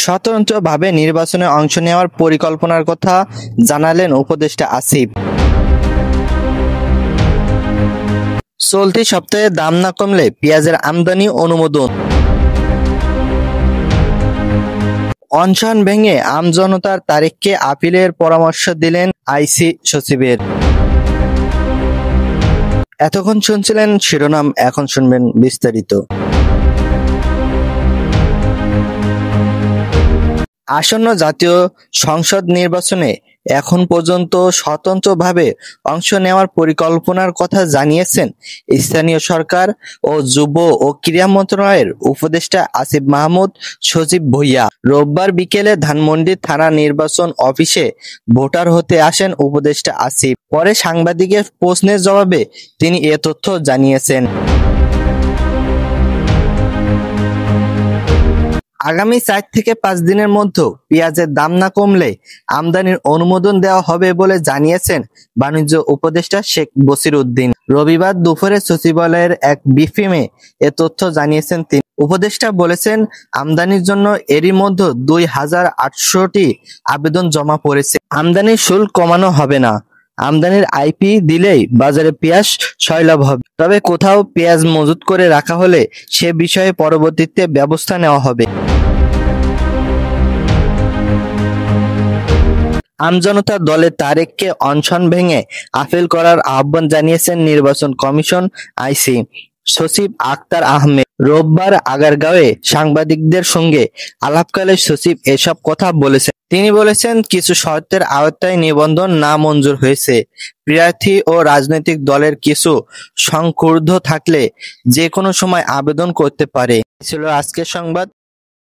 স্বতন্ত্রভাবে নির্বাচনে অংশ নেওয়ার পরিকল্পনার কথা জানালেন উপদেষ্টা আসিফ। চলতি সপ্তাহে দাম না কমলে পেঁয়াজের আমদানি অনুমোদন। অনশন ভেঙে আমজনতার তারিখকে আপিলের পরামর্শ দিলেন আইসি সচিবের। এতক্ষণ শুনছিলেন শিরোনাম, এখন শুনবেন বিস্তারিত। আসন্ন জাতীয় সংসদ নির্বাচনে এখন পর্যন্ত স্বতন্ত্রভাবে অংশ নেওয়ার পরিকল্পনার কথা জানিয়েছেন স্থানীয় সরকার ও যুব ও ক্রীড়া মন্ত্রণালয়ের উপদেষ্টা আসিফ মাহমুদ সজীব ভুঁইয়া। রোববার বিকেলে ধানমন্ডি থানা নির্বাচন অফিসে ভোটার হতে আসেন উপদেষ্টা আসিফ। পরে সাংবাদিকের প্রশ্নের জবাবে তিনি এ তথ্য জানিয়েছেন। আগামী 4 থেকে 5 দিনের মধ্যে পেঁয়াজের দাম না কমলে আমদানির অনুমোদন দেওয়া হবে বলে জানিয়েছেন বাণিজ্য উপদেষ্টা শেখ বসির উদ্দিন। রবিবার দুপুরে সচিবালয়ের এক ব্রিফিংয়ে এ তথ্য জানিয়েছেন তিনি। উপদেষ্টা বলেছেন, আমদানির জন্য এরই মধ্যে 2800টি আবেদন জমা পড়েছে। আমদানির শুল্ক কমানো হবে না। আমদানির আইপি দিলেই বাজারে পেঁয়াজ সয়লাভ হবে। তবে কোথাও পেঁয়াজ মজুত করে রাখা হলে সে বিষয়ে পরবর্তীতে ব্যবস্থা নেওয়া হবে। আমজনতা দলের তারেককে অনশন ভেঙে আপিল করার আহ্বান জানিয়েছেন নির্বাচন কমিশন আইসি সচিব আক্তার আহমেদ। রোববার আগারগাঁওয়ে সাংবাদিকদের সঙ্গে আলাপকালে সচিব এসব কথা বলেছেন। তিনি বলেছেন, কিছু শর্তের আওতায় নিবন্ধন না মঞ্জুর হয়েছে। প্রার্থী ও রাজনৈতিক দলের কিছু সংক্ষুব্ধ থাকলে যে কোনো সময় আবেদন করতে পারে। ছিল আজকের সংবাদ।